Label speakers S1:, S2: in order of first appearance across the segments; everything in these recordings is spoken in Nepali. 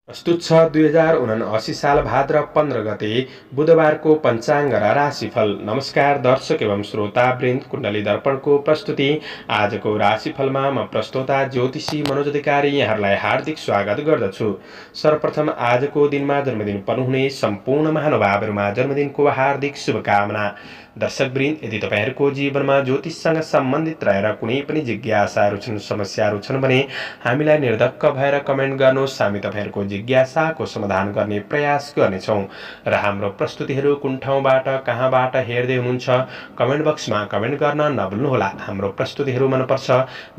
S1: प्रस्तुत छ 2079 साल भाद्र 15 गते बुधबारको पञ्चाङ्ग र राशिफल। नमस्कार दर्शक एवं श्रोतावृन्द, कुण्डली दर्पणको प्रस्तुति आजको राशिफलमा म प्रस्तोता ज्योतिषी मनोज अधिकारी यहाँहरूलाई हार्दिक स्वागत गर्दछु। सर्वप्रथम आजको दिनमा जन्मदिन पर्नुहुने सम्पूर्ण महानुभावहरूमा जन्मदिनको हार्दिक शुभकामना। दर्शकवृन्द, यदि तपाईँहरूको जीवनमा ज्योतिषसँग सम्बन्धित रहेर कुनै पनि जिज्ञासाहरू छन्, समस्याहरू छन् भने हामीलाई निर्धक्क भएर कमेन्ट गर्नुहोस्। हामी तपाईँहरूको जिज्ञासाको समाधान गर्ने प्रयास गर्नेछौँ र हाम्रो प्रस्तुतिहरू कुन ठाउँबाट कहाँबाट हेर्दै हुनुहुन्छ कमेन्ट बक्समा कमेन्ट गर्न नभुल्नुहोला। हाम्रो प्रस्तुतिहरू मनपर्छ,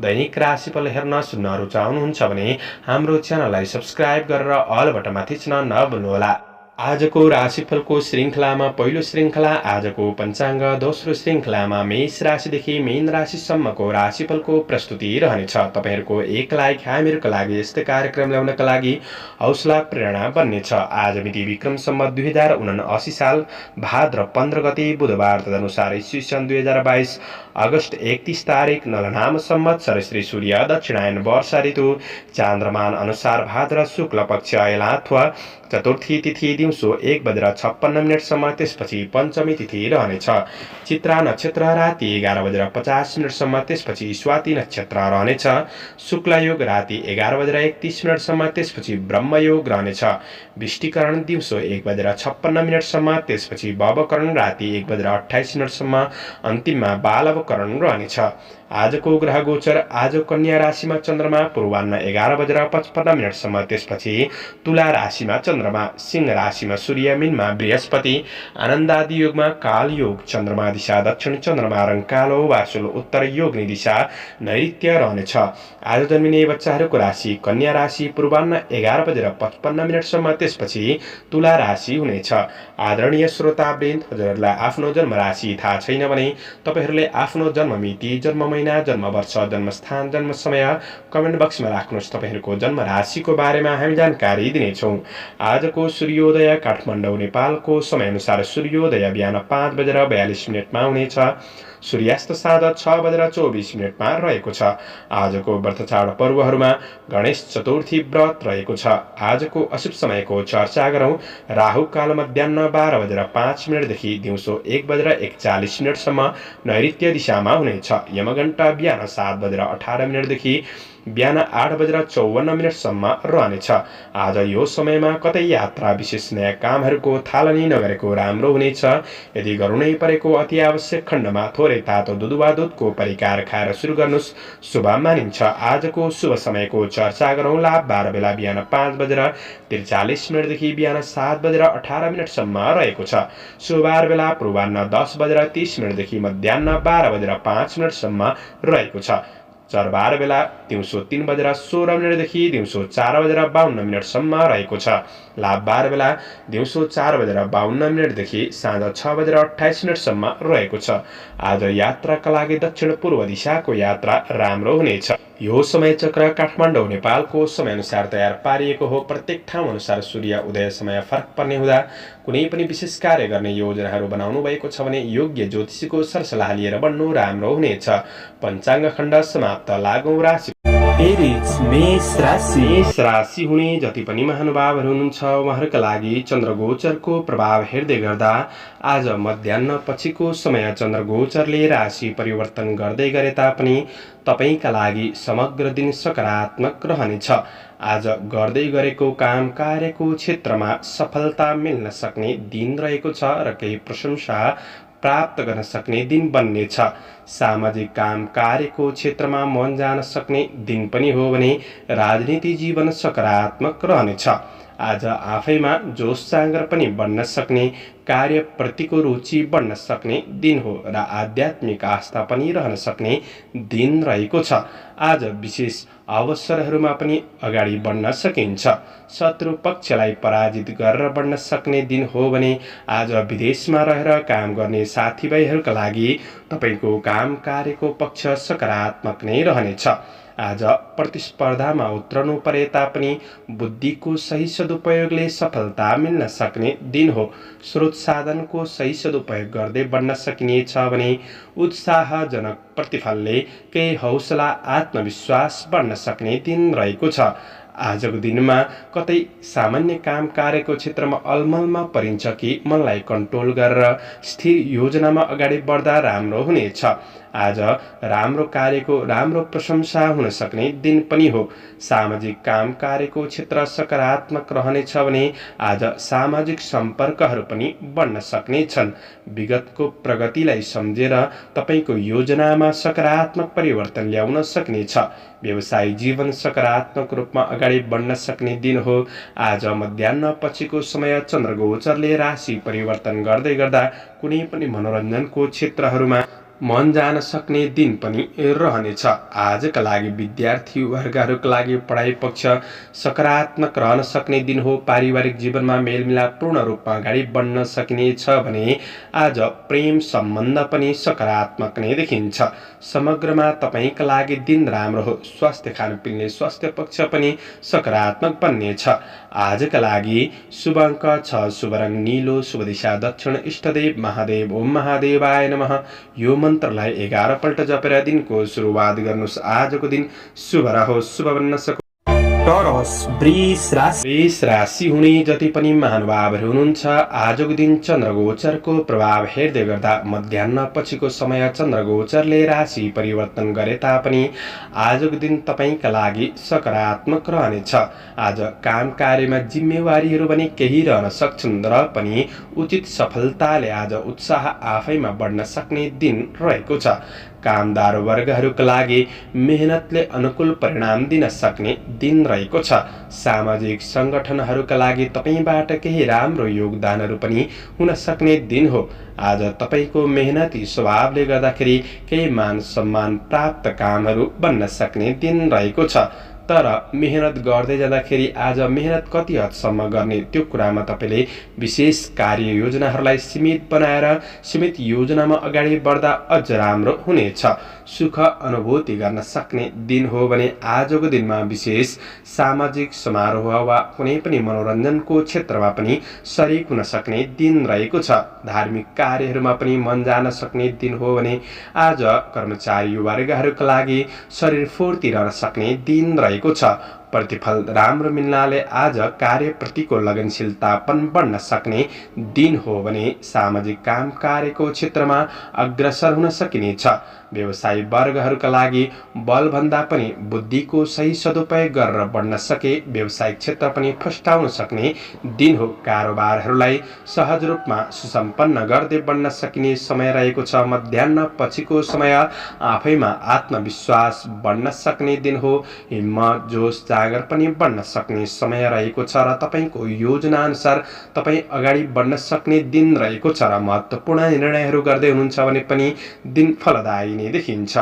S1: दैनिक राशिफल हेर्न सुन्न रुचाउनुहुन्छ भने हाम्रो च्यानललाई सब्स्क्राइब गरेर अल बटनमा थिच्न नभुल्नुहोला। आजको राशिफलको श्रृङ्खलामा पहिलो श्रृङ्खला आजको पञ्चाङ्ग, दोस्रो श्रृङ्खलामा मेष राशिदेखि मीन राशिसम्मको राशिफलको प्रस्तुति रहनेछ। तपाईँहरूको एक लाइक हामीहरूको लागि यस्तै कार्यक्रम ल्याउनका लागि हौसला प्रेरणा बन्नेछ। आज मिति विक्रम सम्वत 2079 साल भाद्र 15 गते बुधबार, तदनुसार ईस्वी सन् 2022 अगस्त 31 तारिक नलनाम संवत्सर, श्री सूर्य दक्षिणायन वर्षा ऋतु, चान्द्रमान अनुसार भाद्र शुक्ल पक्ष अयलाथवा चतुर्थी तिथि दिउँसो 1:56 त्यसपछि पञ्चमी तिथि रहनेछ। चित्रा नक्षत्र राति 11:50 त्यसपछि स्वाति नक्षत्र रहनेछ। शुक्ल योग राति 11:31 त्यसपछि ब्रह्मयोग रहनेछ। वृष्टिकरण दिउँसो 1:56 त्यसपछि भवकरण राति 1:28 अन्तिममा बालवकरण रहनेछ। आजको ग्रह गोचर आज कन्या राशिमा चन्द्रमा पूर्वाह्न 11:55 त्यसपछि तुला राशिमा चन्द्रमा, सिंह राशिमा सूर्य, मीनमा बृहस्पति, आनन्दादि योगमा काल योग, चन्द्रमा दिशा दक्षिण, चन्द्रमा रङ कालो वासुल, उत्तर योग्नी दिशा नैऋत्य रहनेछ। आज जन्मिने बच्चाहरूको राशि कन्या राशि पूर्वाह्न 11:55 त्यसपछि तुला राशि हुनेछ। आदरणीय श्रोतावृन्द, हजुरहरूलाई आफ्नो जन्म राशि थाहा छैन भने तपाईहरूले आफ्नो जन्म मिति, जन्म महिना, जन्म वर्ष, जन्मस्थान, जन्म समय कमेन्ट बक्समा राख्नुहोस्। तपाईहरूको जन्म राशिको बारेमा हामी जानकारी दिनेछौँ। आजको सूर्योदय काठमाडौँ नेपालको समयअनुसार सूर्योदय बिहान 5:42 हुनेछ। सूर्यास्त साँझ 6:24 रहेको छ। आजको व्रत चाड पर्वहरूमा गणेश चतुर्थी व्रत रहेको छ। आजको अशुभ समयको चर्चा गरौँ। राहु काल मध्याह्न 12:05 देखि दिउँसो 1:41 नैऋत्य दिशामा हुनेछ। यमघण्टा बिहान 7:18 देखि बिहान 8:54 रहनेछ। आज यो समयमा कतै यात्रा, विशेष नयाँ कामहरूको थालनी नगरेको राम्रो हुनेछ। यदि गर्नै परेको अति आवश्यक खण्डमा थोरै तातो दुध वा दुधको परिकार खाएर सुरु गर्नुहोस्, शुभ मानिन्छ। आजको शुभ समयको चर्चा गरौँ। लाभ 12 बेला बिहान 5:43 देखि बिहान 7:18 रहेको छ। शुभबार बेला पूर्वाह्न 10:30 देखि मध्याह्न 12:05 रहेको छ। चरबार बेला दिउँसो 3:16 देखि दिउँसो 4:52 रहेको छ। लाभ 12 बेला दिउँसो 4:52 देखि साँझ 6:28 रहेको छ। आज यात्राका लागि दक्षिण पूर्व दिशाको यात्रा राम्रो हुनेछ। यो समय चक्र काठमाडौँ नेपालको समयअनुसार तयार पारिएको हो। प्रत्येक ठाउँ अनुसार सूर्य उदय समय फरक पर्ने हुँदा कुनै पनि विशेष कार्य गर्ने योजनाहरू बनाउनु भएको छ भने योग्य ज्योतिषीको सरसल्लाह लिएर बढ्नु राम्रो हुनेछ। पञ्चाङ्ग खण्ड समाप्त। लागौँ राशि। मेष राशि हुने जति पनि महानुभावहरू हुनुहुन्छ उहाँहरूका लागि चन्द्रगोचरको प्रभाव हेर्दै गर्दा आज मध्याह्न पछिको समय चन्द्रगोचरले राशि परिवर्तन गर्दै गरे तापनि तपाईका लागि समग्र दिन सकारात्मक रहनेछ। आज गर्दै गरेको काम कार्यको क्षेत्रमा सफलता मिल्न सक्ने दिन रहेको छ र केही प्रशंसा प्राप्त गर्न सक्ने दिन बन्नेछ। सामाजिक काम कार्यको क्षेत्रमा मन जान सक्ने दिन पनि हो भने राजनीति जीवन सकारात्मक रहनेछ। आज आफैमा जोस जाँगर पनि बढ्न सक्ने, कार्यप्रतिको रुचि बढ्न सक्ने दिन हो र आध्यात्मिक आस्था पनि रहन सक्ने दिन रहेको छ। आज विशेष अवसरहरूमा पनि अगाडि बढ्न सकिन्छ। शत्रु पक्षलाई पराजित गरेर बढ्न सक्ने दिन हो भने आज विदेशमा रहेर काम गर्ने साथीभाइहरूका लागि तपाईको काम कार्यको पक्ष सकारात्मक नै रहनेछ। आज प्रतिस्पर्धामा उत्रनु परे तापनि बुद्धिको सही सदुपयोगले सफलता मिल्न सक्ने दिन हो। स्रोत साधनको सही सदुपयोग गर्दै बढ्न सकिनेछ भने उत्साहजनक प्रतिफलले केही हौसला आत्मविश्वास बढ्न सक्ने दिन रहेको छ। आजको दिनमा कतै सामान्य काम कार्यको क्षेत्रमा अलमलमा परिन्छ कि मनलाई कन्ट्रोल गरेर स्थिर योजनामा अगाडि बढ्दा राम्रो हुनेछ। आज राम्रो कार्यको राम्रो प्रशंसा हुन सक्ने दिन पनि हो। सामाजिक काम कार्यको क्षेत्र सकारात्मक रहनेछ भने आज सामाजिक सम्पर्कहरू पनि बढ्न सक्नेछन्। विगतको प्रगतिलाई सम्झेर तपाईँको योजनामा सकारात्मक परिवर्तन ल्याउन सक्नेछ। व्यवसायिक जीवन सकारात्मक रूपमा अगाडि बढ्न सक्ने दिन हो। आज मध्याह्न पछिको समय चन्द्रगोचरले राशि परिवर्तन गर्दै गर्दा कुनै पनि मनोरञ्जनको क्षेत्रहरूमा मन जान सक्ने दिन पनि रहनेछ। आजका लागि विद्यार्थी वर्गहरूका लागि पढाइ पक्ष सकारात्मक रहन सक्ने दिन हो। पारिवारिक जीवनमा मेलमिलाप पूर्ण रूपमा अगाडि बढ्न सकिनेछ भने आज प्रेम सम्बन्ध पनि सकारात्मक नै देखिन्छ। समग्रमा तपाईँका लागि दिन राम्रो हो। स्वास्थ्य खानपिनले स्वास्थ्य पक्ष पनि सकारात्मक बन्नेछ। आजका लागि शुभ अङ्क 6, शुभ रङ नीलो, शुभ दिशा दक्षिण, इष्टदेव महादेव ओम महादेवाय नमः। यो मन्त्रलाई 11 पल्ट जपेर दिनको सुरुवात गर्नुहोस्। आजको दिन शुभ रहोस्, शुभ बन्न सकोस्।
S2: टोरस वृष
S1: राशि हुने जति पनि महानुभावहरू हुनुहुन्छ, आजको दिन चन्द्रगोचरको प्रभाव हेर्दै गर्दा मध्याह्न पछिको समय चन्द्रगोचरले राशि परिवर्तन गरे तापनि आजको दिन तपाईँका लागि सकारात्मक रहनेछ। आज काम कार्यमा जिम्मेवारीहरू पनि केही रहन सक्छन् र पनि उचित सफलताले आज उत्साह आफैमा बढ्न सक्ने दिन रहेको छ। कामदार वर्गहरूका लागि मेहनतले अनुकूल परिणाम दिन सक्ने दिन रहेको छ। सामाजिक सङ्गठनहरूका लागि तपाईँबाट केही राम्रो योगदानहरू पनि हुन सक्ने दिन हो। आज तपाईँको मेहनती स्वभावले गर्दाखेरि केही मान सम्मान प्राप्त कामहरू बन्न सक्ने दिन रहेको छ। तर मेहनत गर्दै जाँदाखेरि आज मेहनत कति हदसम्म गर्ने त्यो कुरामा तपाईँले विशेष कार्य योजनाहरूलाई सीमित बनाएर सीमित योजनामा अगाडि बढ्दा अझ राम्रो हुनेछ। सुख अनुभूति गर्न सक्ने दिन हो भने आजको दिनमा विशेष सामाजिक समारोह वा कुनै पनि मनोरञ्जनको क्षेत्रमा पनि सरिक हुन सक्ने दिन रहेको छ। धार्मिक कार्यहरूमा पनि मन जान सक्ने दिन हो भने आज कर्मचारी वर्गहरूका लागि शरीर फुर्ती रहन सक्ने दिन रहेको छ। प्रतिफल राम्रो मिल्नाले आज कार्यप्रतिको लगनशीलतापन बढ्न सक्ने दिन हो भने सामाजिक काम कार्यको क्षेत्रमा अग्रसर हुन सकिनेछ। व्यवसायी वर्गहरूका लागि बलभन्दा पनि बुद्धिको सही सदुपयोग गरेर बढ्न सके व्यवसायिक क्षेत्र पनि फस्टाउन सक्ने दिन हो। कारोबारहरूलाई सहज रूपमा सुसम्पन्न गर्दै बढ्न सकिने समय रहेको छ। मध्याह्न पछिको समय आफैमा आत्मविश्वास बढ्न सक्ने दिन हो। हिम्मत जोश जागर पनि बढ्न सक्ने समय रहेको छ र तपाईँको योजना अनुसार तपाईँ अगाडि बढ्न सक्ने दिन रहेको छ र महत्त्वपूर्ण निर्णयहरू गर्दै हुनुहुन्छ भने पनि दिन फलदायी नै देखिन्छ।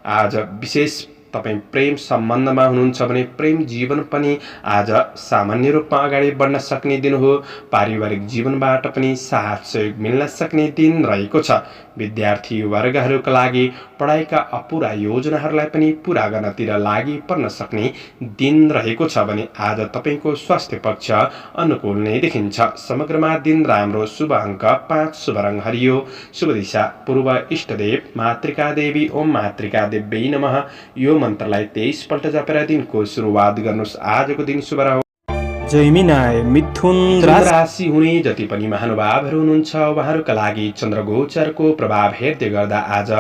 S1: आज विशेष तपाईँ प्रेम सम्बन्धमा हुनुहुन्छ भने प्रेम जीवन पनि आज सामान्य रूपमा अगाडि बढ्न सक्ने दिन हो। पारिवारिक जीवनबाट पनि साथ सहयोग मिल्न सक्ने दिन रहेको छ। विद्यार्थी वर्गहरूका लागि पढाइका अपुरा योजनाहरूलाई पनि पूरा गर्नतिर लागि पर्न सक्ने दिन रहेको छ भने आज तपाईँको स्वास्थ्य पक्ष अनुकूल नै देखिन्छ। समग्रमा दिन राम्रो। शुभ अङ्क 5, शुभ रङ हरियो, शुभ दिशा पूर्व, इष्टदेव मातृका देवी ओम मातृका देव्यै नमः। यो मन्त्रलाई 23 पल्ट जपेर दिनको सुरुवात गर्नुहोस्। आजको दिन शुभ रहोस्।
S2: जैमिनाय मिथुन
S1: राशि हुने जति पनि महानुभावहरू हुनुहुन्छ उहाँहरूका लागि चन्द्रगोचरको प्रभाव हेर्दै गर्दा आज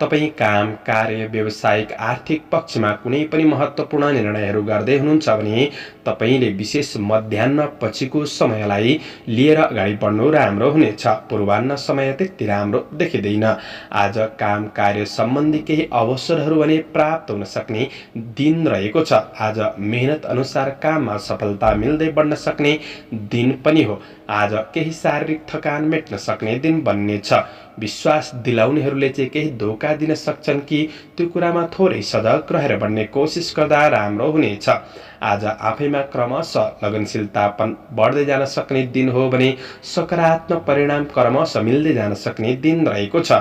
S1: तपाईँ काम कार्य व्यावसायिक आर्थिक पक्षमा कुनै पनि महत्त्वपूर्ण निर्णयहरू गर्दै हुनुहुन्छ भने तपाईँले विशेष मध्याह्न पछिको समयलाई लिएर अगाडि बढ्नु राम्रो हुनेछ। पूर्वाह्न समय त्यति राम्रो देखिँदैन। आज काम कार्य सम्बन्धी केही अवसरहरू भने प्राप्त हुन सक्ने दिन रहेको छ। आज मेहनत अनुसार काममा सफलता मिल्दै बढ्न सक्ने दिन पनि हो। आज केही शारीरिक थकान मेट्न सक्ने दिन बन्नेछ। विश्वास दिलाउनेहरूले चाहिँ केही धोका दिन सक्छन् कि त्यो कुरामा थोरै सजग रहेर बढ्ने कोसिस गर्दा राम्रो हुनेछ। आज आफैमा क्रमशः लगनशीलतापन बढ्दै जान सक्ने दिन हो भने सकारात्मक परिणाम क्रमशः मिल्दै जान सक्ने दिन रहेको छ।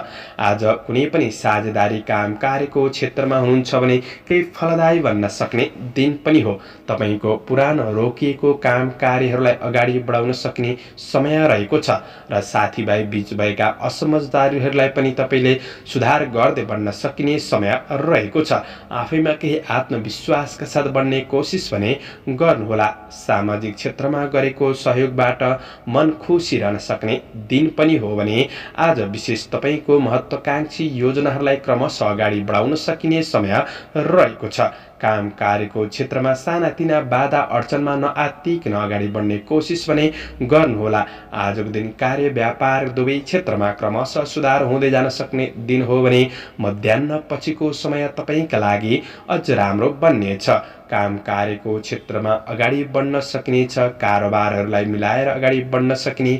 S1: आज कुनै पनि साझेदारी काम कार्यको क्षेत्रमा हुनुहुन्छ भने केही फलदायी बन्न सक्ने दिन पनि हो। तपाईँको पुरानो रोकिएको काम कार्यहरूलाई अगाडि बढाउन सक्ने समय रहेको छ र साथीभाइ बीच भएका असमझदारीहरूलाई पनि तपाईले सुधार गर्दै बढ्न सकिने समय रहेको छ। आफैमा केही आत्मविश्वासका साथ बढ्ने कोसिस भने गर्नुहोला। सामाजिक क्षेत्रमा गरेको सहयोगबाट मन खुसी रहन सक्ने दिन पनि हो भने आज विशेष तपाईको महत्वाकांक्षी योजनाहरूलाई क्रमशः अगाडि बढाउन सकिने समय रहेको छ। काम कार्यको क्षेत्रमा सानातिना बाधा अडचनमा नआत्तिकन अगाडि बढ्ने कोसिस भने गर्नुहोला। आजको दिन कार्य व्यापार दुवै क्षेत्रमा क्रमशः सुधार हुँदै जान सक्ने दिन हो भने मध्याह्न पछिको समय तपाईका लागि अझ राम्रो बन्नेछ। काम कार्यको क्षेत्रमा अगाडि बढ्न सकिनेछ। कारोबारहरूलाई मिलाएर अगाडि बढ्न सकिने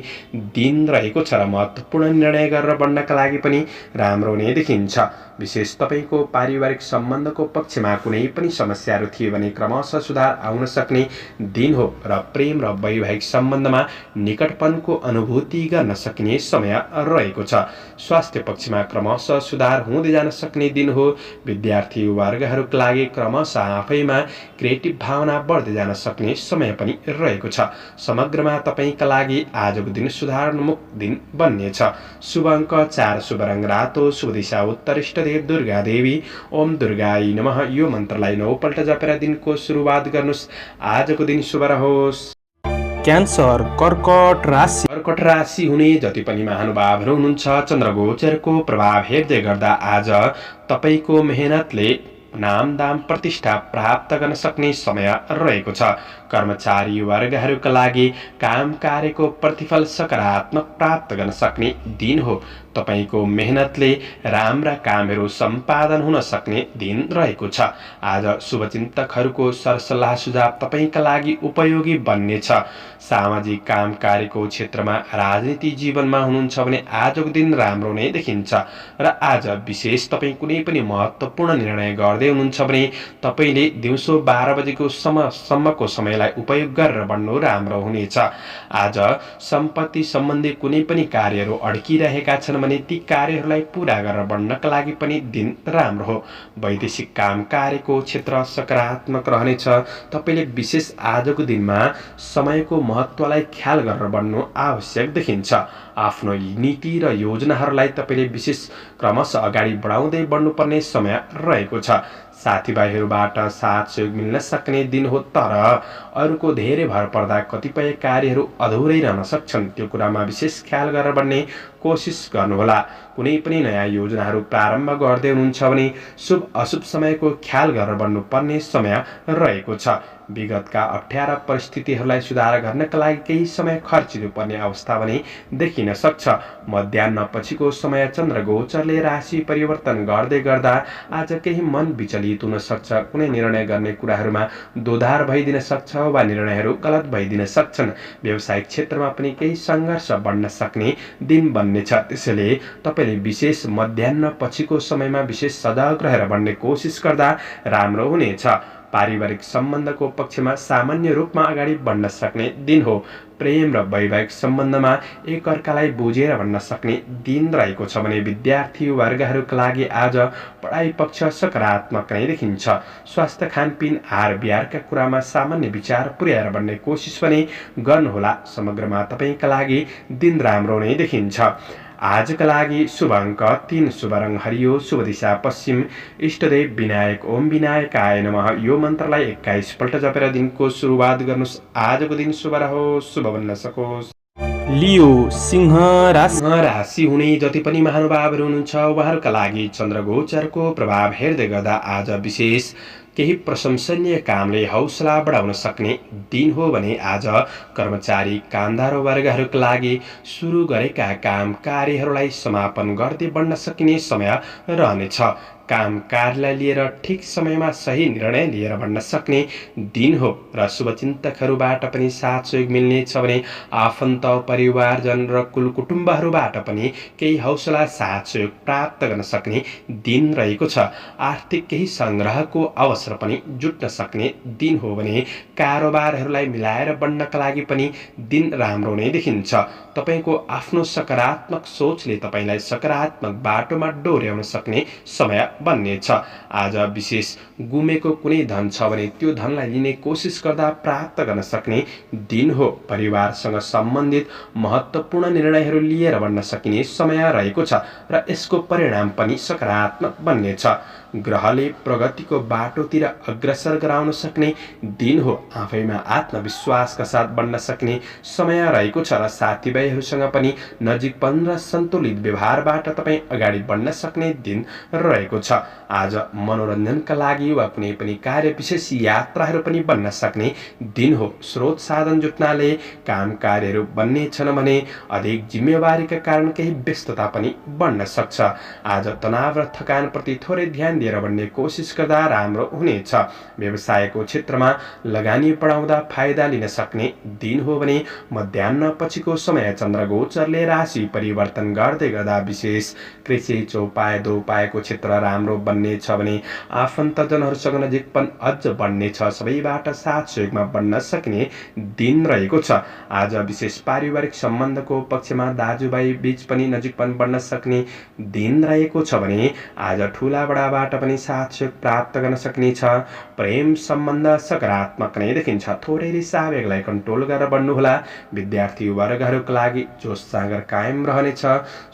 S1: दिन रहेको छ र महत्त्वपूर्ण निर्णय गरेर बढ्नका लागि पनि राम्रो नै देखिन्छ। विशेष तपाईको पारिवारिक सम्बन्धको पक्षमा कुनै पनि समस्याहरू थिए भने क्रमशः सुधार आउन सक्ने दिन हो र प्रेम र वैवाहिक सम्बन्धमा निकटपनको अनुभूति गर्न सकिने समय रहेको छ। स्वास्थ्य पक्षमा क्रमशः सुधार हुँदै जान सक्ने दिन हो। विद्यार्थी वर्गहरूका लागि क्रमशः आफैमा क्रिएटिभ भावना बढ्दै जान सक्ने समय पनि रहेको छ। समग्रमा तपाईका लागि आजको दिन सुधारोन्मुख दिन बन्नेछ। शुभ अङ्क 4, शुभ रङ रातो, शुभ दिशा उत्तर, इष्टदेव दुर्गा देवी। ओम दुर्गाई नमः यो मन्त्रलाई 9 पल्ट जपेर दिनको सुरुवात गर्नुस्। आजको दिन शुभ रहोस्।
S2: क्यान्सर कर्कट राशि।
S1: कर्कट राशि हुने जति पनि महानुभावहरू हुनुहुन्छ, चन्द्रगोचरको प्रभाव हेर्दै गर्दा आज तपाईको मेहनतले नाम दाम प्रतिष्ठा प्राप्त गर्न सक्ने समय रहेको छ। कर्मचारी वर्गहरूका लागि काम कार्यको प्रतिफल सकारात्मक प्राप्त गर्न सक्ने दिन हो। तपाईको मेहनतले राम्रा कामहरू सम्पादन हुन सक्ने दिन रहेको छ। आज शुभचिन्तकहरूको सरसल्लाह सुझाव तपाईका लागि उपयोगी बन्नेछ। सामाजिक काम कार्यको क्षेत्रमा राजनीति जीवनमा हुनुहुन्छ भने आजको दिन राम्रो नै देखिन्छ र आज विशेष तपाईँ कुनै पनि महत्त्वपूर्ण निर्णय गर्दै हुनुहुन्छ भने तपाईले दिउँसो 12 बजेको सम्मको समयलाई उपयोग गरेर बढ्नु राम्रो हुनेछ। आज सम्पत्ति सम्बन्धी कुनै पनि कार्यहरू अड्किरहेका छन् भने ती कार्यहरूलाई पूरा गरेर बढ्नका लागि पनि दिन राम्रो हो। वैदेशिक काम कार्यको क्षेत्र सकारात्मक रहनेछ। तपाईले विशेष आजको दिनमा समयको महत्त्वलाई ख्याल गरेर बढ्नु आवश्यक देखिन्छ। आफ्नो नीति र योजनाहरूलाई तपाईले विशेष क्रमशः अगाडि बढाउँदै बढ्नुपर्ने समय रहेको छ। साथीभाइहरूबाट साथ सहयोग मिल्न सक्ने दिन हो, तर अरूको धेरै भर पर्दा कतिपय कार्यहरू अधुरै रहन सक्छन्। त्यो कुरामा विशेष ख्याल गरेर बढ्ने कोसिस गर्नुहोला। कुनै पनि नयाँ योजनाहरू प्रारम्भ गर्दै हुनुहुन्छ भने शुभ अशुभ समयको ख्याल गरेर बढ्नुपर्ने समय रहेको छ। विगतका अप्ठ्यारा परिस्थितिहरूलाई सुधार गर्नका लागि केही समय खर्चिनुपर्ने अवस्था भने देखिन सक्छ। मध्याह्न पछिको समय चन्द्रगोचरले राशि परिवर्तन गर्दै गर्दा आज केही मन विचलित हुन सक्छ। कुनै निर्णय गर्ने कुराहरूमा दोधार भइदिन सक्छ वा निर्णयहरू गलत भइदिन सक्छन्। व्यावसायिक क्षेत्रमा पनि केही सङ्घर्ष बढ्न सक्ने दिन बन्नेछ। त्यसैले तपाईले विशेष मध्याह्न पछिको समयमा विशेष सजग रहेर बढ्ने कोसिस गर्दा राम्रो हुनेछ। पारिवारिक सम्बन्धको पक्षमा सामान्य रूपमा अगाडि बढ्न सक्ने दिन हो। प्रेम र वैवाहिक सम्बन्धमा एकअर्कालाई बुझेर बढ्न सक्ने दिन रहेको छ भने विद्यार्थी वर्गहरूका लागि आज पढाइ पक्ष सकारात्मक नै देखिन्छ। स्वास्थ्य, खानपिन, आहार विहारका कुरामा सामान्य विचार पुर्याएर बढ्ने कोसिस पनि गर्नुहोला। समग्रमा तपाईका लागि दिन राम्रो नै देखिन्छ। आजका लागि शुभ अङ्क 3, शुभ रङ हरियो, शुभ दिशा पश्चिम, इष्टदेव विनायक। ओम विनायकाय नमः यो मन्त्रलाई 21 पल्ट जपेर दिनको सुरुवात गर्नुस्। आजको दिन शुभ रहोस्, शुभ बन्न सकोस्।
S2: लियो सिंह
S1: राशि हुने जति पनि महानुभावहरू हुनुहुन्छ उहाँहरूका लागि चन्द्रगोचरको प्रभाव हेर्दै गर्दा आज विशेष केही प्रशंसनीय कामले हौसला बढाउन सक्ने दिन हो भने आज कर्मचारी कामदार वर्गहरूका लागि सुरु गरेका काम कार्यहरूलाई समापन गर्दै बढ्न सकिने समय रहनेछ। काम कार्यलाई लिएर ठिक समयमा सही निर्णय लिएर बढ्न सक्ने दिन हो र शुभचिन्तकहरूबाट पनि साथ सहयोग मिल्नेछ भने आफन्त परिवारजन र कुल कुटुम्बहरूबाट पनि केही हौसला साथ सहयोग प्राप्त गर्न सक्ने दिन रहेको छ। आर्थिक केही सङ्ग्रहको अवसर पनि जुट्न सक्ने दिन हो भने कारोबारहरूलाई मिलाएर बढ्नका लागि पनि दिन राम्रो नै देखिन्छ। तपाईको आफ्नो सकारात्मक सोचले तपाईलाई सकारात्मक बाटोमा डोर्याउन सक्ने समय बन्नेछ। आज विशेष गुमेको कुनै धन छ भने त्यो धनलाई लिने कोसिस गर्दा प्राप्त गर्न सक्ने दिन हो। परिवारसँग सम्बन्धित महत्त्वपूर्ण निर्णयहरू लिएर बन्न सकिने समय रहेको छ र यसको परिणाम पनि सकारात्मक बन्नेछ। ग्रहले प्रगतिको बाटोतिर अग्रसर गराउन सक्ने दिन हो। आफैमा आत्मविश्वासका साथ बढ्न सक्ने समय रहेको छ र साथीभाइहरूसँग पनि नजिकपन र सन्तुलित व्यवहारबाट तपाईँ अगाडि बढ्न सक्ने दिन रहेको छ। आज मनोरञ्जनका लागि वा कुनै पनि कार्य विशेष यात्राहरू पनि बन्न सक्ने दिन हो। स्रोत साधन जुट्नाले काम कार्यहरू बन्ने छन् भने अधिक जिम्मेवारीका कारण केही व्यस्तता पनि बढ्न सक्छ। आज तनाव र थकानप्रति थोरै ध्यान दिएर बढ्ने कोसिस गर्दा राम्रो हुनेछ। व्यवसायको क्षेत्रमा लगानी बढाउँदा फाइदा लिन सक्ने दिन हो भने मध्याह्न पछिको समय चन्द्रगोचरले राशि परिवर्तन गर्दै गर्दा विशेष कृषि चौपाए दोपाएको क्षेत्र राम्रो बन्नेछ भने आफन्तजनहरूसँग नजिकपन अझ बढ्नेछ। सबैबाट साथ सहयोगमा बढ्न सक्ने दिन रहेको छ। आज विशेष पारिवारिक सम्बन्धको पक्षमा दाजुभाइ बीच पनि नजिकपन बढ्न सक्ने दिन रहेको छ भने आज ठुला बडाबाट पनि साथ सहयोग प्राप्त गर्न सकिनेछ। प्रेम सम्बन्ध सकारात्मक नै देखिन्छ। थोरै रिसाव बेगलाई कन्ट्रोल गरेर बढ्नुहोला। विद्यार्थी वर्गहरूका लागि जोस जाँगर कायम रहनेछ।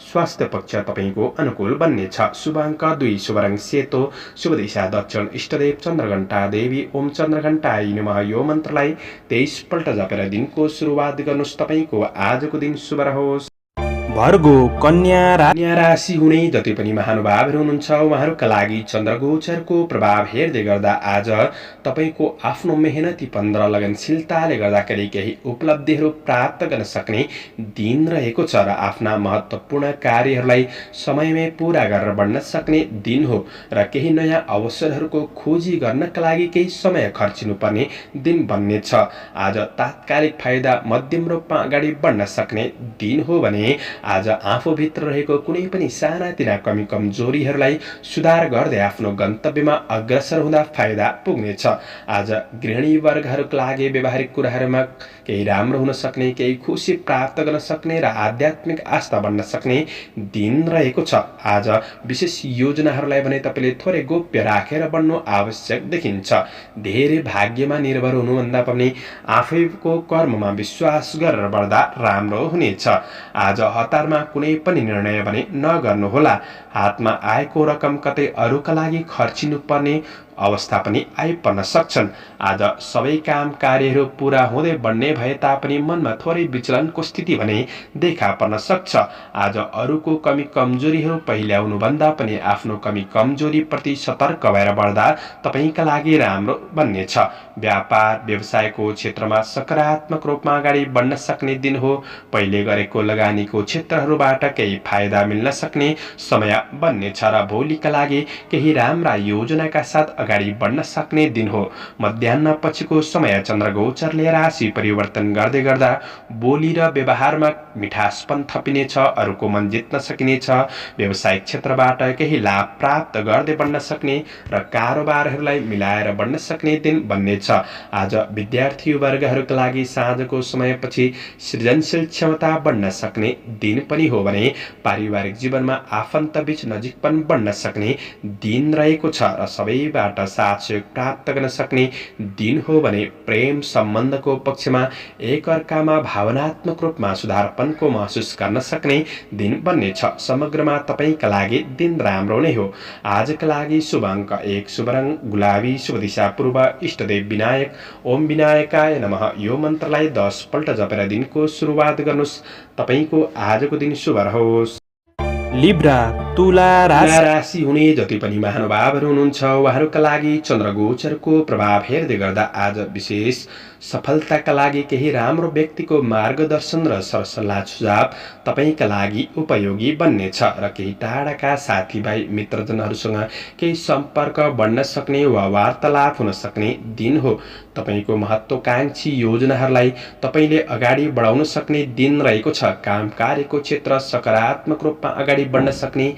S1: स्वास्थ्य पक्ष तपाईँको अनुकूल बन्नेछ। शुभ अङ्क 2, शुभ रङ सेतो, शुभ दिशा दक्षिण, इष्टदेव चन्द्रघण्टा देवी ओम चन्द्रघण्टाय नमः यो मन्त्रलाई 23 पल्ट जपेर दिनको सुरुवात गर्नुहोस्। तपाईँको आजको दिन शुभ रहोस्।
S2: भर्गो कन्या
S1: राशि हुने जति पनि महानुभावहरू हुनुहुन्छ उहाँहरूका लागि चन्द्रगोचरको प्रभाव हेर्दै गर्दा आज तपाईँको आफ्नो मेहनतीपन र लगनशीलताले गर्दाखेरि केही उपलब्धिहरू प्राप्त गर्न सक्ने दिन रहेको छ र आफ्ना महत्त्वपूर्ण कार्यहरूलाई समयमै पूरा गरेर बढ्न सक्ने दिन हो र केही नयाँ अवसरहरूको खोजी गर्नका लागि केही समय खर्चिनुपर्ने दिन बन्नेछ। आज तात्कालिक फाइदा मध्यम रूपमा अगाडि बढ्न सक्ने दिन हो भने आज आफूभित्र रहेको कुनै पनि सानातिना कमी कमजोरीहरूलाई सुधार गर्दै आफ्नो गन्तव्यमा अग्रसर हुँदा फाइदा पुग्नेछ। आज गृहिणी वर्गहरूका लागि व्यवहारिक कुराहरूमा केही राम्रो हुन सक्ने, केही खुसी प्राप्त गर्न सक्ने र आध्यात्मिक आस्था बढ्न सक्ने दिन रहेको छ। आज विशेष योजनाहरूलाई भने तपाईँले थोरै गोप्य राखेर बढ्नु आवश्यक देखिन्छ। धेरै भाग्यमा निर्भर हुनुभन्दा पनि आफैको कर्ममा विश्वास गरेर बढ्दा राम्रो हुनेछ। आज हतारमा कुनै पनि निर्णय भने नगर्नुहोला। हातमा आएको रकम कतै अरूका लागि खर्चिनुपर्ने अवस्था पनि आइपर्न सक्छन्। आज सबै काम कार्यहरू पूरा हुँदै बढ्ने भए तापनि मनमा थोरै विचलनको स्थिति भने देखा पर्न सक्छ। आज अरूको कमी कमजोरीहरू पहिल्याउनुभन्दा पनि आफ्नो कमी कमजोरीप्रति सतर्क भएर बढ्दा तपाईँका लागि राम्रो बन्नेछ। व्यापार व्यवसायको क्षेत्रमा सकारात्मक रूपमा अगाडि बढ्न सक्ने दिन हो। पहिले गरेको लगानीको क्षेत्रहरूबाट केही फाइदा मिल्न सक्ने समय बन्नेछ र भोलिका लागि केही राम्रा योजनाका साथ अगाडि बढ्न सक्ने दिन हो। मध्याह्न पछिको समय चन्द्रगोचरले राशि परिवर्तन गर्दै गर्दा बोली र व्यवहारमा मिठासपन थपिनेछ। अरूको मन जित्न सकिनेछ। व्यावसायिक क्षेत्रबाट केही लाभ प्राप्त गर्दै बढ्न सक्ने र कारोबारहरूलाई मिलाएर बढ्न सक्ने दिन बन्नेछ। आज विद्यार्थी वर्गहरूका लागि साँझको समयपछि सृजनशील क्षमता बढ्न सक्ने दिन पनि हो भने पारिवारिक जीवनमा आफन्तबीच नजिकपन बढ्न सक्ने दिन रहेको छ र सबैबाट साथ सहयोग प्राप्त गर्न सक्ने दिन हो भने प्रेम सम्बन्धको पक्षमा एकअर्कामा भावनात्मक रूपमा सुधारपनको महसुस गर्न सक्ने दिन बन्नेछ। समग्रमा तपाईँका लागि दिन राम्रो नै हो। आजका लागि शुभ अङ्क 1, शुभ रङ गुलाबी, शुभ दिशा पूर्व, इष्टदेव विनायक ओम विनायकाय नमः यो मन्त्रलाई 10 पल्ट जपेर दिनको सुरुवात गर्नुहोस्। तपाईँको आजको दिन शुभ रहोस्।
S2: लिब्रा तुला
S1: राशि हुने जति पनि महानुभावहरू हुनुहुन्छ उहाँहरूका लागि चन्द्रगोचरको प्रभाव हेर्दै गर्दा आज विशेष सफलताका लागि केही राम्रो व्यक्तिको मार्गदर्शन र सरसल्लाह सुझाव तपाईँका लागि उपयोगी बन्नेछ र केही टाढाका साथीभाइ मित्रजनहरूसँग केही सम्पर्क बढ्न सक्ने वा वार्तालाप हुन सक्ने दिन हो। तपाईँको महत्त्वकांक्षी योजनाहरूलाई तपाईँले अगाडि बढाउन सक्ने दिन रहेको छ। काम कार्यको क्षेत्र सकारात्मक रूपमा अगाडि बढ्न सक्ने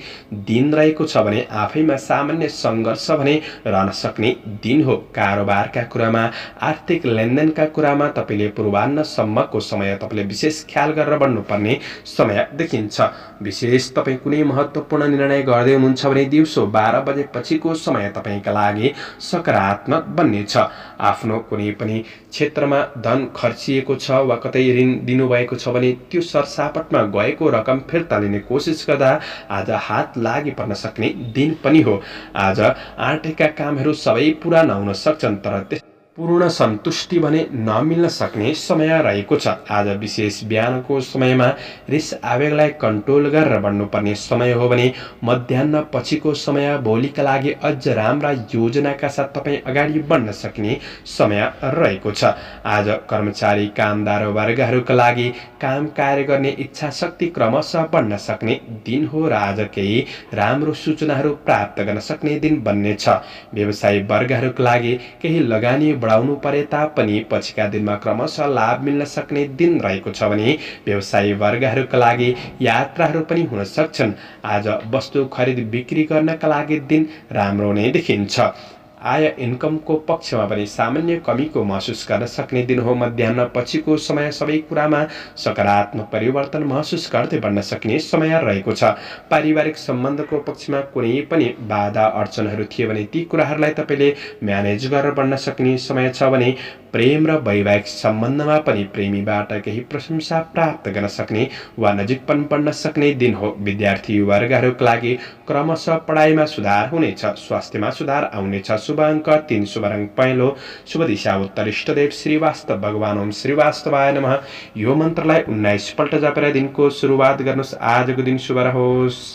S1: दिन रहेको छ भने आफैमा सामान्य सङ्घर्ष भने रहन सक्ने दिन हो। कारोबारका कुरामा, आर्थिक लेनदेनका कुरामा तपाईँले पूर्वाह्नसम्मको समय तपाईँले विशेष ख्याल गरेर बढ्नुपर्ने समय देखिन्छ। विशेष तपाईँ कुनै महत्त्वपूर्ण निर्णय गर्दै हुनुहुन्छ भने दिउँसो 12 बजेपछिको समय तपाईँका लागि सकारात्मक बन्नेछ। आफ्नो कुनै पनि क्षेत्रमा धन खर्चिएको छ वा कतै ऋण दिनुभएको छ भने त्यो सरसापटमा गएको रकम फिर्ता लिने कोसिस गर्दा आज हात लागि पर्न सक्ने दिन पनि हो। आज आँटेका कामहरू सबै पुरा नहुन सक्छन्, तर पूर्ण सन्तुष्टि भने नमिल्न सक्ने समय रहेको छ। आज विशेष बिहानको समयमा रिस आवेगलाई कन्ट्रोल गरेर बढ्नुपर्ने समय हो भने मध्याह्न पछिको समय भोलिका लागि अझ राम्रा योजनाका साथ तपाईँ अगाडि बढ्न सक्ने समय रहेको छ। आज कर्मचारी कामदार वर्गहरूका लागि काम कार्य गर्ने इच्छा शक्ति क्रमशः बढ्न सक्ने दिन हो र आज केही राम्रो सूचनाहरू प्राप्त गर्न सक्ने दिन बन्नेछ। व्यवसायी वर्गहरूका लागि केही लगानी बढाउनु परे तापनि पछिका दिनमा क्रमशः लाभ मिल्न सक्ने दिन रहेको छ भने व्यवसायी वर्गहरूका लागि यात्राहरू पनि हुन सक्छन्। आज वस्तु खरिद बिक्री गर्नका लागि दिन राम्रो नै देखिन्छ। आय इन्कमको पक्षमा पनि सामान्य कमीको महसुस गर्न सक्ने दिन हो। मध्याह्न पछिको समय सबै कुरामा सकारात्मक परिवर्तन महसुस गर्दै बढ्न सक्ने समय रहेको छ। पारिवारिक सम्बन्धको पक्षमा कुनै पनि बाधा अडचनहरू थिए भने ती कुराहरूलाई तपाईँले म्यानेज गरेर बढ्न सक्ने समय छ भने प्रेम र वैवाहिक सम्बन्धमा पनि प्रेमीबाट केही प्रशंसा प्राप्त गर्न सक्ने वा नजिकपन बढ्न सक्ने दिन हो। विद्यार्थी वर्गहरूका लागि क्रमशः पढाइमा सुधार हुनेछ, स्वास्थ्यमा सुधार आउनेछ। शुभ अङ्क 3, शुभ रङ पहेँलो, शुभ दिशा उत्तर, इष्टदेव श्रीवास्तव भगवान ओम श्रीवास्तवाय नमः। यो मन्त्रलाई 19 पल्ट जपेर दिनको सुरुवात गर्नुहोस्। आजको दिन शुभ रहोस्।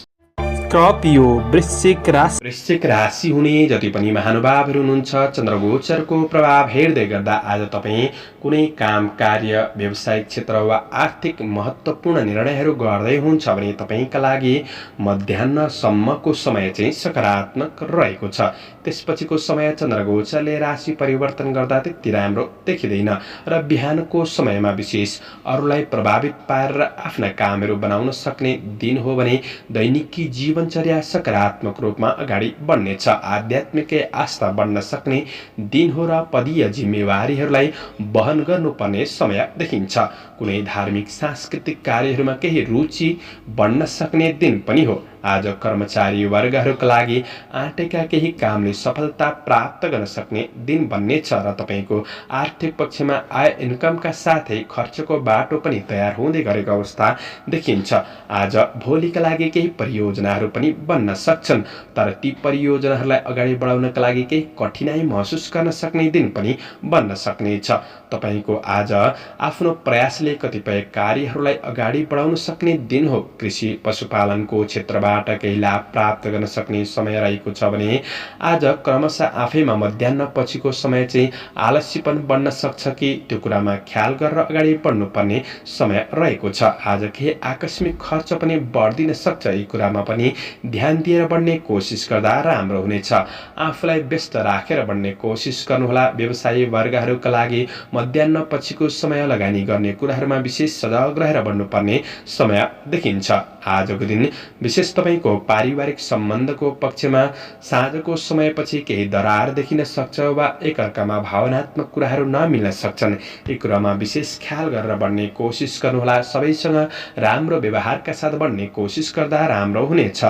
S2: स्कर्पियो
S1: वृश्चिक राशि हुने जति पनि महानुभावहरू हुनुहुन्छ, चन्द्रगोचरको प्रभाव हेर्दै गर्दा आज तपाईँ कुनै काम कार्य, व्यावसायिक क्षेत्र वा आर्थिक महत्त्वपूर्ण निर्णयहरू गर्दै हुनुहुन्छ भने तपाईँका लागि मध्याह्नसम्मको समय चाहिँ सकारात्मक रहेको छ। त्यसपछिको समय चन्द्रगोचरले राशि परिवर्तन गर्दा त्यति राम्रो देखिँदैन र बिहानको समयमा विशेष अरूलाई प्रभावित पारेर आफ्ना कामहरू बनाउन सक्ने दिन हो भने दैनिकी जीवनचर्या सकारात्मक रूपमा अगाडि बढ्नेछ। आध्यात्मिक आस्था बढ्न सक्ने दिन हो र पदीय जिम्मेवारीहरूलाई वहन गर्नुपर्ने समय देखिन्छ। कुनै धार्मिक सांस्कृतिक कार्यहरूमा केही रुचि बढ्न सक्ने दिन पनि हो। आज कर्मचारी वर्गहरूका लागि आँटेका केही कामले सफलता प्राप्त गर्न सक्ने दिन बन्नेछ र तपाईँको आर्थिक पक्षमा आय इन्कमका साथै खर्चको बाटो पनि तयार हुँदै गरेको अवस्था देखिन्छ। आज भोलिका लागि केही परियोजनाहरू पनि बन्न सक्छन्, तर ती परियोजनाहरूलाई अगाडि बढाउनका लागि केही कठिनाई महसुस गर्न सक्ने दिन पनि बन्न सक्नेछ। तपाईँको आज आफ्नो प्रयासले कतिपय कार्यहरूलाई अगाडि बढाउन सक्ने दिन हो। कृषि पशुपालनको क्षेत्रबाट केही लाभ प्राप्त गर्न सक्ने समय रहेको छ भने आज क्रमशः आफैमा मध्याह्न पछिको समय चाहिँ आलस्यपन बढ्न सक्छ कि त्यो कुरामा ख्याल गरेर अगाडि बढ्नुपर्ने समय रहेको छ। आज केही आकस्मिक खर्च पनि बढ्दिन सक्छ, यी कुरामा पनि ध्यान दिएर बढ्ने कोसिस गर्दा राम्रो हुनेछ। आफूलाई व्यस्त राखेर बढ्ने कोसिस गर्नुहोला। व्यवसायी वर्गहरूका लागि मध्याह्न पछिको समय लगानी गर्ने कुराहरूमा विशेष सजग रहेर बढ्नुपर्ने समय देखिन्छ। आजको दिन विशेष तपाईँको पारिवारिक सम्बन्धको पक्षमा साँझको समयपछि केही दरार देखिन सक्छ वा एकअर्कामा भावनात्मक कुराहरू नमिल्न सक्छन्। यी कुरामा विशेष ख्याल गरेर बढ्ने कोसिस गर्नुहोला। सबैसँग राम्रो व्यवहारका साथ बढ्ने कोसिस गर्दा राम्रो हुनेछ।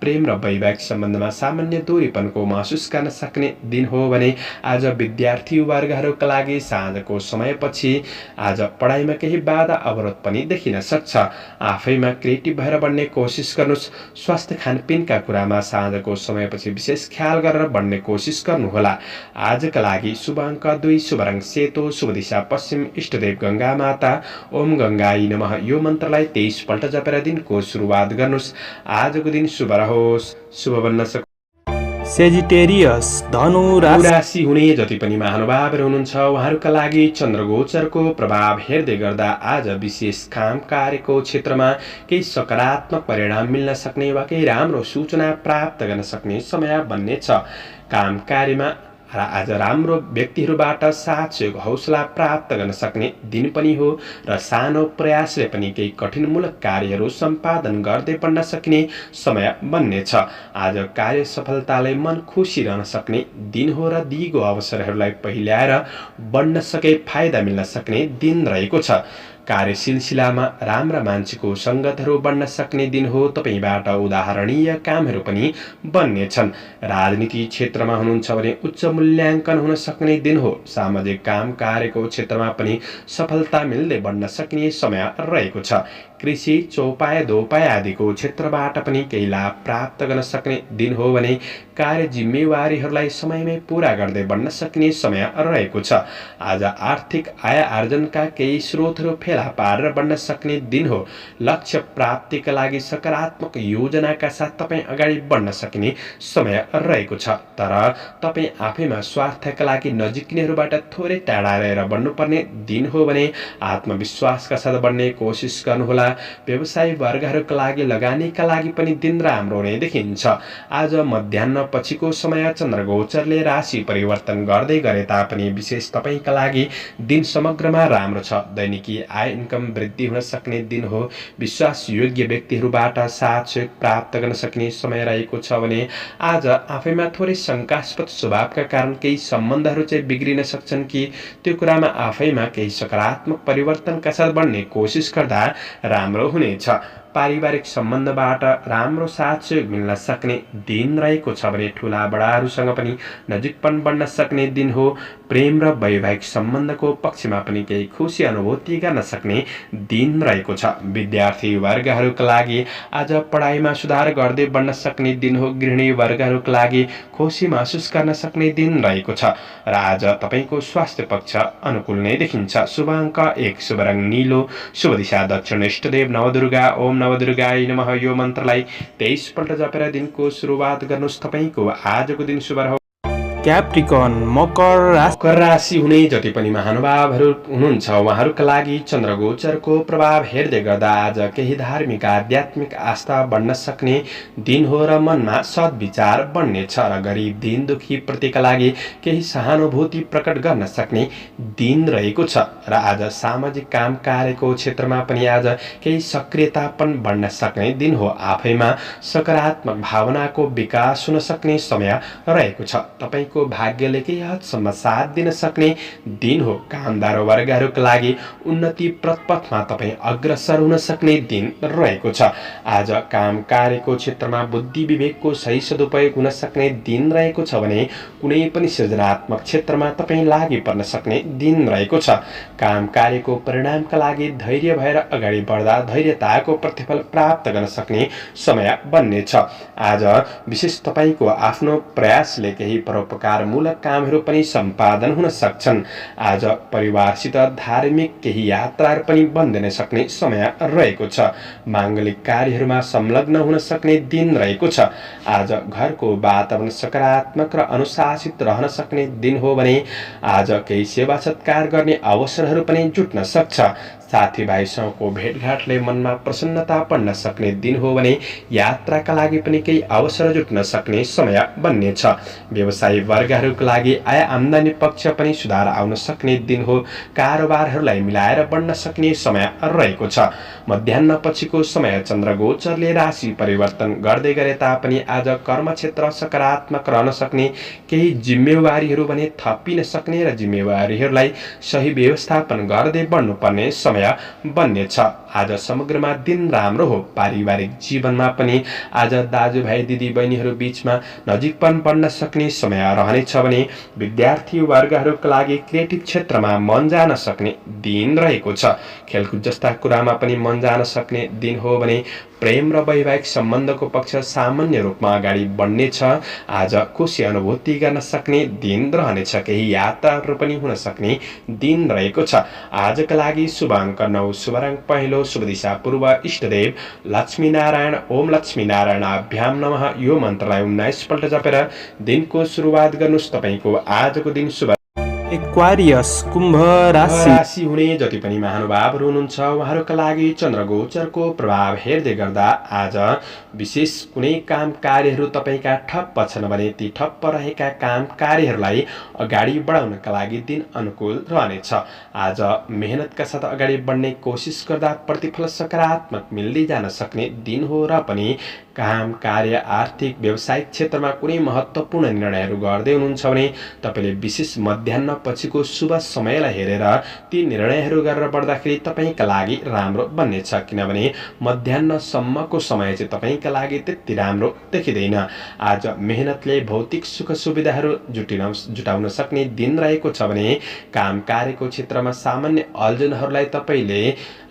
S1: प्रेम र वैवाहिक सम्बन्धमा सामान्य दूरीपनको महसुस गर्न सक्ने दिन हो भने आज विद्यार्थी वर्गहरूका लागि साँझको समयपछि आज पढाइमा केही बाधा अवरोध पनि देखिन सक्छ। आफैमा क्रिएटिभ भएर बढ्ने कोसिस गर्नुहोस्। स्वास्थ्य खानपिनका कुरामा साँझको समयपछि विशेष ख्याल गरेर बढ्ने कोसिस गर्नुहोला। आजका लागि शुभ अङ्क 2, शुभ रङ सेतो, शुभ दिशा पश्चिम, इष्टदेव गङ्गा माता ओम गङ्गाई नमः। यो मन्त्रलाई 23 पल्ट जपेर दिनको सुरुवात गर्नुहोस्। आजको दिन शुभ रहोस्, शुभ बन्न सक्छ।
S2: सेजिटेरियस धनु
S1: राशि हुने जति पनि महानुभावहरू हुनुहुन्छ उहाँहरूका लागि चन्द्रगोचरको प्रभाव हेर्दै गर्दा आज विशेष काम कार्यको क्षेत्रमा केही सकारात्मक परिणाम मिल्न सक्ने वा केही राम्रो सूचना प्राप्त गर्न सक्ने समय बन्नेछ। काम कार्यमा र आज राम्रो व्यक्तिहरूबाट साथ सहयोग हौसला प्राप्त गर्न सक्ने दिन पनि हो र सानो प्रयासले पनि केही कठिनमूलक कार्यहरू सम्पादन गर्दै बढ्न सक्ने समय बन्नेछ। आज कार्य सफलताले मन खुसी रहन सक्ने दिन हो र दिगो अवसरहरूलाई पहिल्याएर बढ्न सके फाइदा मिल्न सक्ने दिन रहेको छ। कार्य सिलसिलामा राम्रा मान्छेको सङ्गतहरू बन्न सक्ने दिन हो। तपाईबाट उदाहरणीय कामहरू पनि बन्नेछन्। राजनीति क्षेत्रमा हुनुहुन्छ भने उच्च मूल्याङ्कन हुन सक्ने दिन हो। सामाजिक काम कार्यको क्षेत्रमा पनि सफलता मिल्दै बढ्न सक्ने समय रहेको छ। कृषि चौपाया दोपाया आदिको क्षेत्रबाट पनि केही लाभ प्राप्त गर्न सक्ने दिन हो भने कार्य जिम्मेवारीहरूलाई समयमै पूरा गर्दै बढ्न सक्ने समय रहेको छ। आज आर्थिक आय आर्जनका केही स्रोतहरू फेला पारेर बढ्न सक्ने दिन हो। लक्ष्य प्राप्तिका लागि सकारात्मक योजनाका साथ तपाईँ अगाडि बढ्न सक्ने समय रहेको छ। तर तपाईँ आफैमा स्वार्थका लागि नजिक्नेहरूबाट थोरै टाढा रहेर बढ्नुपर्ने दिन हो भने आत्मविश्वासका साथ बढ्ने कोसिस गर्नुहोला। व्यवसायी वर्गहरूका लागि लगानीका लागि पनि दिन राम्रो हुने देखिन्छ। आज मध्याह्न पछिको समय चन्द्रगोचरले राशि परिवर्तन गर्दै गरे तापनि विशेष तपाईका लागि दिन समग्रमा राम्रो छ। दैनिकी आय इन्कम वृद्धि हुन सक्ने दिन हो। विश्वासयोग्य व्यक्तिहरूबाट साथ सहयोग प्राप्त गर्न सक्ने समय रहेको छ भने आज आफैमा थोरै शङ्कास्पद स्वभावका कारण केही सम्बन्धहरू चाहिँ बिग्रिन सक्छन् कि त्यो कुरामा आफैमा केही सकारात्मक परिवर्तनका साथ बढ्ने कोसिस गर्दा राम्रो हुनेछ। पारिवारिक सम्बन्धबाट राम्रो साथ सहयोग मिल्न सक्ने दिन रहेको छ भने ठुला बडाहरूसँग पनि नजिकपन बढ्न सक्ने दिन हो। प्रेम र वैवाहिक सम्बन्धको पक्षमा पनि केही खुसी अनुभूति गर्न सक्ने दिन रहेको छ। विद्यार्थी वर्गहरूका लागि आज पढाइमा सुधार गर्दै बढ्न सक्ने दिन हो। गृहिणी वर्गहरूका लागि खुसी महसुस गर्न सक्ने दिन रहेको छ र आज तपाईँको स्वास्थ्य पक्ष अनुकूल नै देखिन्छ। शुभ अङ्क 1, शुभ रङ नीलो, शुभ दिशा दक्षिण, इष्टदेव नवदुर्गा। ओम नवदुर्गाय नमः यो मन्त्रलाई 23 पल्ट जपेर दिनको सुरुवात गर्नुहोस्। तपाईँको आजको दिन शुभ रहोस्।
S2: क्याप्रिकन मकर
S1: राशि हुने जति पनि महानुभावहरू हुनुहुन्छ उहाँहरूका लागि चन्द्रगोचरको प्रभाव हेर्दै गर्दा आज केही धार्मिक आध्यात्मिक आस्था बढ्न सक्ने दिन हो र मनमा सद्विचार बढ्नेछ र गरिब दीन दुखी प्रतिका लागि केही सहानुभूति प्रकट गर्न सक्ने दिन रहेको छ र आज सामाजिक काम कार्यको क्षेत्रमा पनि आज केही सक्रियतापन बढ्न सक्ने दिन हो। आफैमा सकारात्मक भावनाको विकास हुन सक्ने समय रहेको छ। तपाईको भाग्यले केही हदसम्म साथ दिन सक्ने दिन हो। कामदार वर्गहरूका लागि उन्नति प्रपथमा तपाईँ अग्रसर हुन सक्ने दिन रहेको छ। आज काम कार्यको क्षेत्रमा बुद्धि विवेकको सही सदुपयोग हुन सक्ने दिन रहेको छ भने कुनै पनि सृजनात्मक क्षेत्रमा तपाईँ लागि पर्न सक्ने दिन रहेको छ। काम कार्यको परिणामका लागि धैर्य भएर अगाडि बढ्दा धैर्यताको प्रतिफल प्राप्त गर्न सक्ने समय बन्नेछ। आज विशेष तपाईँको आफ्नो प्रयासले केही परोपकारमूलक कामहरू पनि सम्पादन हुन सक्छन्। आज परिवारसित धार्मिक केही यात्राहरू पनि बन्दिन सक्ने समय रहेको छ। माङ्गलिक कार्यहरूमा संलग्न हुन सक्ने दिन रहेको छ। आज घरको वातावरण सकारात्मक र अनुशासित रहन सक्ने दिन हो भने आज केही सेवा सत्कार गर्ने अवसरहरू पनि जुट्न सक्छ। साथीभाइसँगको भेटघाटले मनमा प्रसन्नता बढ्न सक्ने दिन हो भने यात्राका लागि पनि केही अवसर जुट्न सक्ने समय बन्नेछ। व्यवसायी वर्गहरूका लागि आय आम्दानी पक्ष पनि सुधार आउन सक्ने दिन हो। कारोबारहरूलाई मिलाएर बढ्न सक्ने समय रहेको छ। मध्याह्न पछिको समय चन्द्रगोचरले राशि परिवर्तन गर्दै गरे तापनि आज कर्मक्षेत्र सकारात्मक रहन सक्ने, केही जिम्मेवारीहरू भने थपिन सक्ने र जिम्मेवारीहरूलाई सही व्यवस्थापन गर्दै बढ्नुपर्ने समय बन्नेछ। आज समग्रमा दिन राम्रो हो। पारिवारिक जीवनमा पनि आज दाजुभाइ दिदी बहिनीहरू बीचमा नजिकपन बढ्न सक्ने समय रहनेछ भने विद्यार्थी वर्गहरूका लागि क्रिएटिभ क्षेत्रमा मन जान सक्ने दिन रहेको छ। खेलकुद जस्ता कुरामा पनि मन जान सक्ने दिन हो भने प्रेम र वैवाहिक सम्बन्धको पक्ष सामान्य रूपमा अगाडि बढ्नेछ। आज खुसी अनुभूति गर्न सक्ने दिन रहनेछ। केही यात्राहरू पनि हुन सक्ने दिन रहेको छ। आजका लागि शुभ अङ्क 9, शुभ रङ पहेँलो, शुभ दिशा पूर्व, इष्टदेव लक्ष्मीनारायण। ओम लक्ष्मीनारायणाभ्याम नमः यो मन्त्रलाई 19 पल्ट जपेर दिनको सुरुवात गर्नुहोस्। तपाईँको आजको दिन शुभ।
S2: एक्वारियस कुम्भ राशि
S1: राशि हुने जति पनि महानुभावहरू हुनुहुन्छ उहाँहरूका लागि चन्द्रगोचरको प्रभाव हेर्दै गर्दा आज विशेष कुनै काम कार्यहरू तपाईँका ठप्प छन् भने ती ठप्प रहेका काम कार्यहरूलाई अगाडि बढाउनका लागि दिन अनुकूल रहनेछ। आज मेहनतका साथ अगाडि बढ्ने कोसिस गर्दा प्रतिफल सकारात्मक मिल्दै जान सक्ने दिन हो र पनि काम कार्य आर्थिक व्यावसायिक क्षेत्रमा कुनै महत्त्वपूर्ण निर्णयहरू गर्दै हुनुहुन्छ भने तपाईँले विशेष मध्याह्न पछिको शुभ समयलाई हेरेर ती निर्णयहरू गरेर बढ्दाखेरि तपाईँका लागि राम्रो बन्नेछ, किनभने मध्याह्नसम्मको समय चाहिँ तपाईँका लागि त्यति राम्रो देखिँदैन। आज मेहनतले भौतिक सुख सुविधाहरू जुटाउन सक्ने दिन रहेको छ भने काम कार्यको क्षेत्रमा सामान्य अल्झनहरूलाई तपाईँले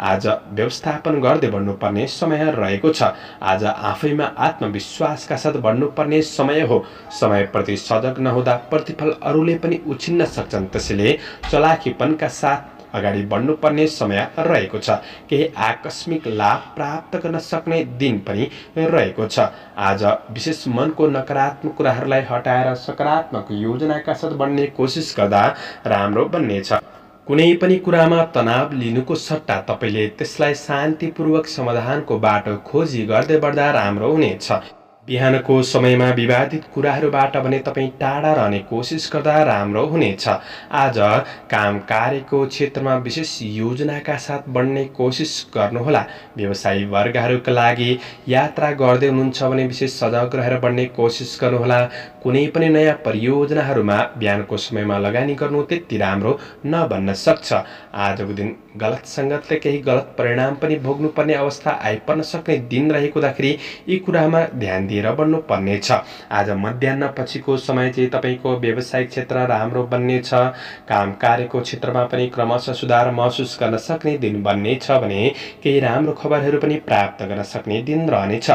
S1: आज व्यवस्थापन गर्दै बढ्नुपर्ने समय रहेको छ। आज आफैमा आत्मविश्वासका साथ बढ्नुपर्ने समय हो। समयप्रति सजग नहुँदा प्रतिफल अरूले पनि उछिन्न सक्छन्, त्यसैले चलाखीपनका साथ अगाडि बढ्नुपर्ने समय रहेको छ। केही आकस्मिक लाभ प्राप्त गर्न सक्ने दिन पनि रहेको छ। आज विशेष मनको नकारात्मक कुराहरूलाई हटाएर सकारात्मक योजनाका साथ बढ्ने कोसिस गर्दा राम्रो बन्नेछ। कुनै पनि कुरामा तनाव लिनुको सट्टा तपाईँले त्यसलाई शान्तिपूर्वक समाधानको बाटो खोजी गर्दै बढ्दा राम्रो हुनेछ। बिहानको समयमा विवादित कुराहरूबाट भने तपाईँ टाढा रहने कोसिस गर्दा राम्रो हुनेछ। आज काम कार्यको क्षेत्रमा विशेष योजनाका साथ बढ्ने कोसिस गर्नुहोला। व्यवसायी वर्गहरूका लागि यात्रा गर्दै हुनुहुन्छ भने विशेष सजग रहेर बढ्ने कोसिस गर्नुहोला। कुनै पनि नयाँ परियोजनाहरूमा बिहानको समयमा लगानी गर्नु त्यति राम्रो नबन्न सक्छ। आजको दिन गलत सङ्गतले केही गलत परिणाम पनि भोग्नुपर्ने अवस्था आइपर्न सक्ने दिन रहेको हुँदाखेरि यी कुरामा ध्यान दिएर बढ्नु पर्नेछ। आज मध्याह्न पछिको समय चाहिँ तपाईँको व्यवसायिक क्षेत्र राम्रो बन्नेछ। काम कार्यको क्षेत्रमा पनि क्रमशः सुधार महसुस गर्न सक्ने दिन बन्नेछ भने केही राम्रो खबरहरू पनि प्राप्त गर्न सक्ने दिन रहनेछ।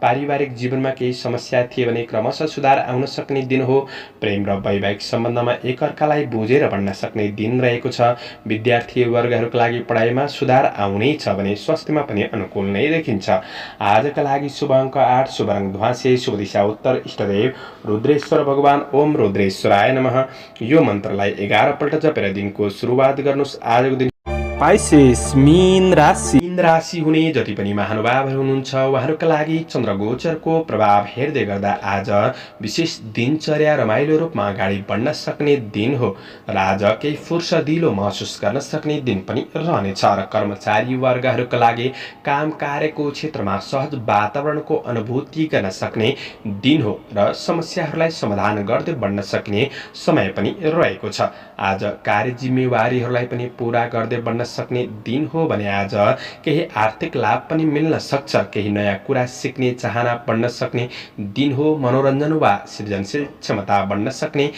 S1: पारिवारिक जीवनमा केही समस्या थिए भने क्रमशः सुधार आउन सक्ने दिन हो। प्रेम र वैवाहिक सम्बन्धमा एकअर्कालाई बुझेर बढ्न सक्ने दिन रहेको छ। विद्यार्थी वर्गहरूका लागि पढाइमा सुधार आउनै छ भने स्वास्थ्यमा पनि अनुकूल नै देखिन्छ। आजका लागि शुभ अङ्क 8, शुभ रङ ध्वाँसे, शुभ दिशा उत्तर, इष्टदेव रुद्रेश्वर भगवान ओम रुद्रेश्वराय नमः। यो मन्त्रलाई 11 पल्ट जपेर दिनको सुरुवात गर्नुहोस्। आजको दिन
S2: पाइसेस मीन राशि
S1: राशि हुने जति पनि महानुभावहरू हुनुहुन्छ उहाँहरूका लागि चन्द्रगोचरको प्रभाव हेर्दै गर्दा आज विशेष दिनचर्या रमाइलो रूपमा अगाडि बढ्न सक्ने दिन हो र आज केही फुर्सदिलो महसुस गर्न सक्ने दिन पनि रहनेछ र कर्मचारी वर्गहरूका लागि काम कार्यको क्षेत्रमा सहज वातावरणको अनुभूति गर्न सक्ने दिन हो र समस्याहरूलाई समाधान गर्दै बढ्न सक्ने समय पनि रहेको छ। आज कार्य जिम्मेवारीहरूलाई पनि पूरा गर्दै बढ्न सक्ने दिन हो भने आज केही आर्थिक लाभ पनि मिल्न सक्छ। केही नयाँ कुरा सिक्ने चाहना बढ्न सक्ने दिन हो। मनोरञ्जन वा सृजनशील क्षमता बढ्न सक्ने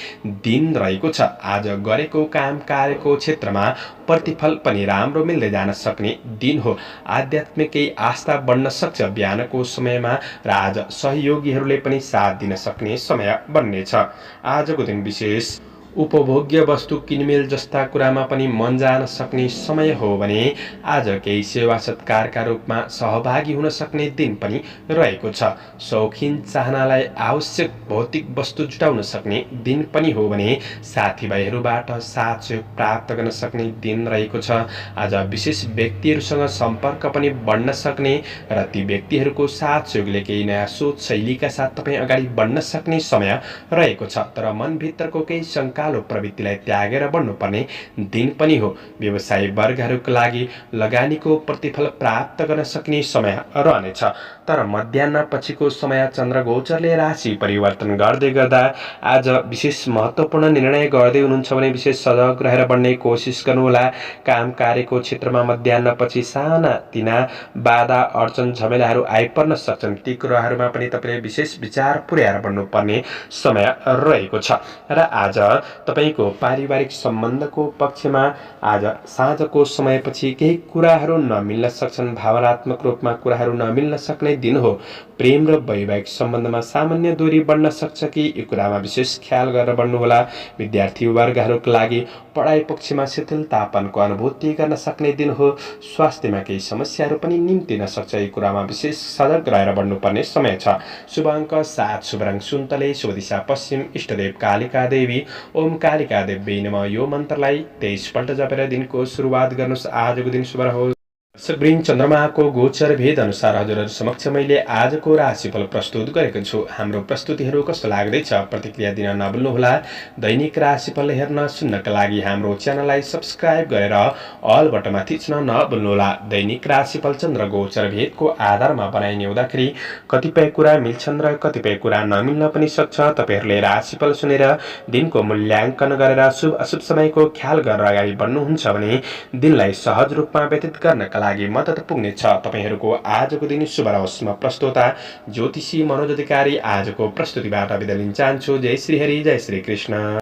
S1: दिन रहेको छ। आज गरेको काम कार्यको क्षेत्रमा प्रतिफल पनि राम्रो मिल्दै जान सक्ने दिन हो। आध्यात्मिक केही आस्था बढ्न सक्छ बिहानको समयमा र आज सहयोगीहरूले पनि साथ दिन सक्ने समय बन्नेछ। आजको दिन विशेष उपभोग्य वस्तु किनमेल जस्ता कुरामा पनि मन जान सक्ने समय हो भने आज केही सेवा सत्कारका रूपमा सहभागी हुन सक्ने दिन पनि रहेको छ। शौखिन चाहनालाई आवश्यक भौतिक वस्तु जुटाउन सक्ने दिन पनि हो भने साथीभाइहरूबाट साथ सहयोग प्राप्त गर्न सक्ने दिन रहेको छ। आज विशेष व्यक्तिहरूसँग सम्पर्क पनि बढ्न सक्ने र ती व्यक्तिहरूको साथ सहयोगले केही नयाँ सोच शैलीका साथ तपाईँ अगाडि बढ्न सक्ने समय रहेको छ। तर मनभित्रको केही शङ्का प्रवृत्तिलाई त्यागेर बढ्नुपर्ने दिन पनि हो। व्यवसायी वर्गहरूका लागि लगानीको प्रतिफल प्राप्त गर्न सक्ने समय रहनेछ। तर मध्याह्न पछिको समय चन्द्रगोचरले राशि परिवर्तन गर्दै गर्दा आज विशेष महत्त्वपूर्ण निर्णय गर्दै हुनुहुन्छ भने विशेष सजग रहेर बढ्ने कोसिस गर्नुहोला। काम कार्यको क्षेत्रमा मध्याह्न पछि साना तिना बाधा अडचन झमेलाहरू आइपर्न सक्छन्। ती कुराहरूमा पनि तपाईँले विशेष विचार पुर्याएर बढ्नुपर्ने समय रहेको छ। र आज तपाईको पारिवारिक सम्बन्धको पक्षमा आज साँझको समयपछि केही कुराहरू नमिल्न सक्छन्। भावनात्मक रूपमा कुराहरू नमिल्न सक्ने दिन हो। प्रेम र वैवाहिक सम्बन्धमा सामान्य दूरी बढ्न सक्छ कि यो कुरामा विशेष ख्याल गरेर बढ्नुहोला। विद्यार्थी वर्गहरूका लागि पढाइ पक्षमा शिथिलतापनको अनुभूति गर्न सक्ने दिन हो। स्वास्थ्यमा केही समस्याहरू पनि निम्तिन सक्छ। यो कुरामा विशेष सजग रहेर बढ्नुपर्ने समय छ। शुभ अङ्क 7, शुभ रङ सुन्तले, शुभ दिशा पश्चिम, इष्टदेव कालिका देवी ओम कालिका देव्यै नमः यो मन्त्रलाई 23 पल्ट जपेर दिनको सुरुवात गर्नुहोस्। आजको दिन शुभ रहोस्। दर्शकवृन्द, चन्द्रमाको गोचर भेद अनुसार हजुरहरू समक्ष मैले आजको राशिफल प्रस्तुत गरेको छु। हाम्रो प्रस्तुतिहरू कस्तो लाग्दैछ प्रतिक्रिया दिन नभुल्नुहोला। दैनिक राशिफल हेर्न सुन्नका लागि हाम्रो च्यानललाई सब्स्क्राइब गरेर अल बटनमा थिच्न नभुल्नुहोला। दैनिक राशिफल चन्द्र गोचर भेदको आधारमा बनाइने हुँदाखेरि कतिपय कुरा मिल्छन् र कतिपय कुरा नमिल्न पनि सक्छ। तपाईहरूले राशिफल सुनेर दिनको मूल्याङ्कन गरेर शुभ अशुभ समयको ख्याल गरेर अगाडि बढ्नुहुन्छ भने दिनलाई सहज रूपमा व्यतीत गर्नका लागि मद्दत पुग्नेछ। तपाईहरूको आजको दिन शुभ रहोस्। म प्रस्तोता ज्योतिषी मनोज अधिकारी आजको प्रस्तुतिबाट बिदा लिन चाहन्छु। जय श्री हरि, जय श्री कृष्ण।